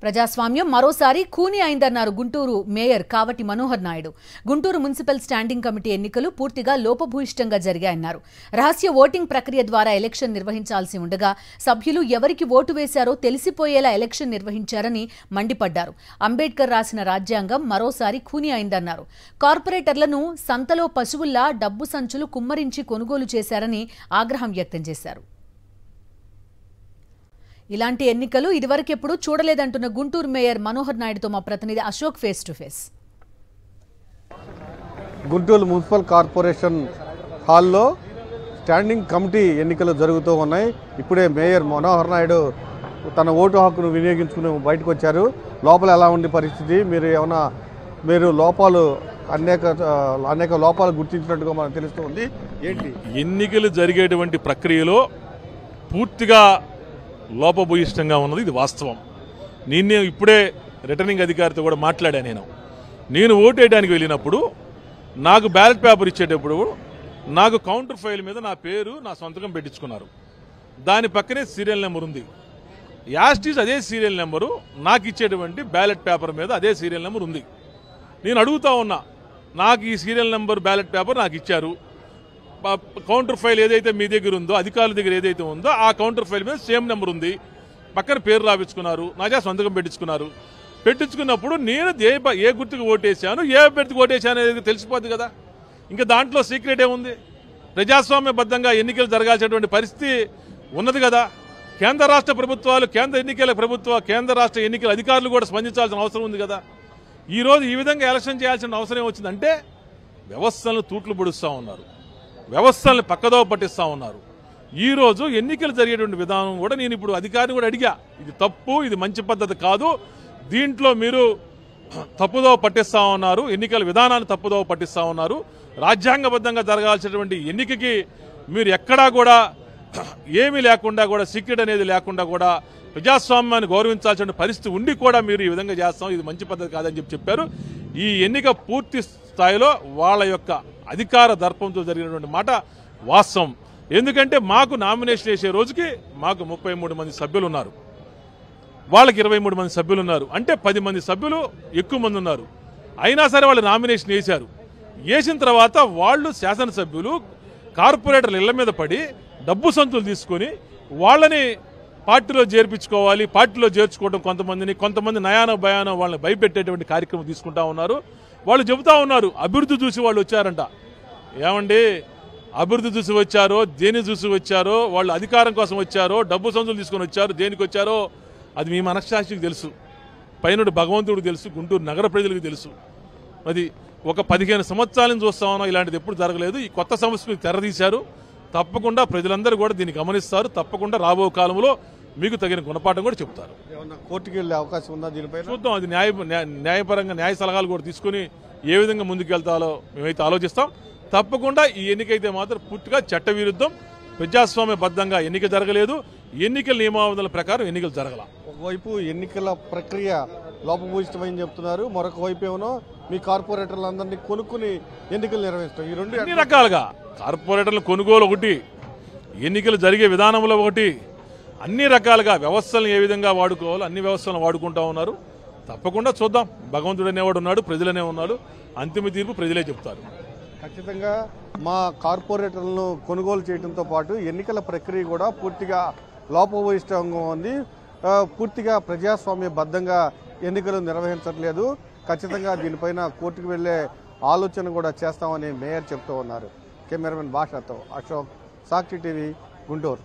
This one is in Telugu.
ప్రజాస్వామ్యం మరోసారి ఖూనీ అయిందన్నారు Guntur mayor Kavati Manohar Naidu. Guntur municipal standing committee ఎన్నికలు పూర్తిగా లోపభూయిష్టంగా జరిగాయన్నారు. రహస్య ఓటింగ్ ప్రక్రియ ద్వారా ఎలక్షన్ నిర్వహించాల్సి ఉండగా సభ్యులు ఎవరికి ఓటు వేశారో తెలిసిపోయేలా ఎలక్షన్ నిర్వహించారని మండిపడ్డారు. అంబేద్కర్ రాసిన రాజ్యాంగం మరోసారి ఖూనీ అయిందన్నారు. కార్పొరేటర్లను సంతలో పశువుల్లా డబ్బు సంచులు కుమ్మరించి కొనుగోలు చేశారని ఆగ్రహం వ్యక్తం చేశారు. ఇలాంటి ఎన్నికలు ఇదివరకెప్పుడు చూడలేదంటున్న గుంటూరు మేయర్ మనోహర్ నాయుడుతో మా ప్రతినిధి Ashok face to face. Guntur municipal corporation హాల్లో స్టాండింగ్ కమిటీ ఎన్నికలు జరుగుతూ ఉన్నాయి. ఇప్పుడే మేయర్ మనోహర్ నాయుడు తన ఓటు హక్కును వినియోగించుకుని బయటకు వచ్చారు. లోపల ఎలా ఉంది పరిస్థితి, మీరు లోపాలు అనేక లోపాలు గుర్తించినట్టుగా మనకు తెలుస్తుంది. ఏంటి ఎన్నికలు జరిగేటువంటి ప్రక్రియలో పూర్తిగా లోపభూయిష్టంగా ఉన్నది, ఇది వాస్తవం. నేను ఇప్పుడే రిటర్నింగ్ అధికారితో కూడా మాట్లాడాను. నేను ఓటు వేయడానికి వెళ్ళినప్పుడు నాకు బ్యాలెట్ పేపర్ ఇచ్చేటప్పుడు నాకు కౌంటర్ ఫైల్ మీద నా పేరు, నా సంతకం పెట్టించుకున్నారు. దాని పక్కనే సీరియల్ నెంబర్ ఉంది. యాస్టీస్ అదే సీరియల్ నెంబరు నాకు ఇచ్చేటువంటి బ్యాలెట్ పేపర్ మీద అదే సీరియల్ నెంబర్ ఉంది. నేను అడుగుతా ఉన్నా, నాకు ఈ సీరియల్ నెంబర్ బ్యాలెట్ పేపర్ నాకు ఇచ్చారు, కౌంటర్ ఫైల్ ఏదైతే మీ దగ్గర ఉందో, అధికారుల దగ్గర ఏదైతే ఉందో ఆ కౌంటర్ ఫైల్ మీద సేమ్ నెంబర్ ఉంది, పక్కన పేరు రాపించుకున్నారు, నా సంతకం పెట్టించుకున్నప్పుడు నేను ఏ గుర్తుకు ఓటేశాను, ఏ అభ్యర్థికి ఓటేశాను అనేది తెలిసిపోద్ది కదా. ఇంకా దాంట్లో సీక్రెట్ ఏముంది? ప్రజాస్వామ్యబద్ధంగా ఎన్నికలు జరగాల్సినటువంటి పరిస్థితి ఉన్నది కదా. కేంద్ర రాష్ట్ర ప్రభుత్వాలు, కేంద్ర రాష్ట్ర ఎన్నికల అధికారులు కూడా స్పందించాల్సిన అవసరం ఉంది కదా. ఈరోజు ఈ విధంగా ఎలక్షన్ చేయాల్సిన అవసరం వచ్చిందంటే వ్యవస్థలను తూట్లు పొడుస్తూ ఉన్నారు, వ్యవస్థల్ని పక్కదో పట్టిస్తూ ఉన్నారు. ఈరోజు ఎన్నికలు జరిగేటువంటి విధానం కూడా నేను ఇప్పుడు అధికారిని కూడా అడిగా, ఇది తప్పు, ఇది మంచి పద్ధతి కాదు, దీంట్లో మీరు తప్పుదో పట్టిస్తూ ఉన్నారు, ఎన్నికల విధానాన్ని తప్పుదో పట్టిస్తూ ఉన్నారు. రాజ్యాంగబద్ధంగా జరగాల్సినటువంటి ఎన్నికకి మీరు ఎక్కడా కూడా ఏమీ లేకుండా కూడా, సీక్రెట్ అనేది లేకుండా కూడా ప్రజాస్వామ్యాన్ని గౌరవించాల్సిన పరిస్థితి ఉండి కూడా మీరు ఈ విధంగా చేస్తాం, ఇది మంచి పద్ధతి కాదని చెప్పారు. ఈ ఎన్నిక పూర్తి స్థాయిలో వాళ్ళ యొక్క అధికార దర్పంతో జరిగినటువంటి మాట వాస్తవం. ఎందుకంటే మాకు నామినేషన్ వేసే రోజుకి మాకు 33 మంది సభ్యులు ఉన్నారు, వాళ్ళకి 23 మంది సభ్యులు ఉన్నారు. అంటే 10 మంది సభ్యులు ఎక్కువ మంది ఉన్నారు. అయినా సరే వాళ్ళు నామినేషన్ వేశారు. వేసిన తర్వాత వాళ్ళు శాసనసభ్యులు కార్పొరేటర్ల ఇళ్ల మీద పడి డబ్బు సంతులు తీసుకొని వాళ్ళని పార్టీలో చేర్పించుకోవాలి, పార్టీలో చేర్చుకోవడం కొంతమంది నయానో భయానో వాళ్ళని భయపెట్టేటువంటి కార్యక్రమం తీసుకుంటా ఉన్నారు. వాళ్ళు చెబుతా ఉన్నారు అభివృద్ధి చూసి వాళ్ళు వచ్చారంట. ఏమండి, అభివృద్ధి చూసి వచ్చారో, దేని చూసి వచ్చారో, వాళ్ళు అధికారం కోసం వచ్చారో, డబ్బు సంచులు తీసుకొని వచ్చారో, దేనికి వచ్చారో అది మీ మనస్సాక్షికి తెలుసు, పైనుడు భగవంతుడికి తెలుసు, గుంటూరు నగర ప్రజలకు తెలుసు. అది ఒక 15 సంవత్సరాల నుంచి చూస్తా ఉన్నాం, ఇలాంటిది ఎప్పుడు జరగలేదు. ఈ కొత్త సమస్యకు తెరదీశారు. తప్పకుండా ప్రజలందరూ కూడా దీన్ని గమనిస్తారు. తప్పకుండా రాబో కాలంలో మీకు తగిన గుణపాఠం కూడా చెప్తారు. కోర్టుకి వెళ్ళే అవకాశం ఉందా దీనిపై? చూద్దాం, అది న్యాయపరంగా న్యాయ సలహాలు కూడా తీసుకుని ఏ విధంగా ముందుకెళ్తాలో మేమైతే ఆలోచిస్తాం. తప్పకుండా ఈ ఎన్నికైతే మాత్రం పూర్తిగా చట్టవిరుద్ధం, ప్రజాస్వామ్యబద్ధంగా ఎన్నిక జరగలేదు, ఎన్నికల నియమావళుల ప్రకారం ఎన్నికలు జరగల. ఒకవైపు ఎన్నికల ప్రక్రియ లోపభూయిష్టమని చెప్తున్నారు, మరొక వైపు ఏమో మీ కార్పొరేటర్లందరినీ కొనుక్కుని ఎన్నికలు నిర్వహిస్తాం. ఈ రెండు అన్ని రకాలుగా కార్పొరేటర్ల కొనుగోలు ఒకటి, ఎన్నికలు జరిగే విధానంలో ఒకటి, అన్ని రకాలుగా వ్యవస్థలను ఏ విధంగా వాడుకోవాలో అన్ని వ్యవస్థలను వాడుకుంటా ఉన్నారు. తప్పకుండా చూద్దాం, భగవంతుడు అనేవాడు ఉన్నాడు, ప్రజలనే ఉన్నాడు, అంతిమ తీర్పు ప్రజలే చెప్తారు. ఖచ్చితంగా మా కార్పొరేటర్లను కొనుగోలు చేయడంతో పాటు ఎన్నికల ప్రక్రియ కూడా పూర్తిగా లోపభూయిష్టంగా ఉంది, పూర్తిగా ప్రజాస్వామ్యబద్ధంగా ఎన్నికలు నిర్వహించట్లేదు. ఖచ్చితంగా దీనిపైన కోర్టుకు వెళ్లే ఆలోచన కూడా చేస్తామని మేయర్ చెప్తూ ఉన్నారు. కెమెరామెన్ భాషతో అశోక్, సాక్షి టీవీ, గుంటూరు.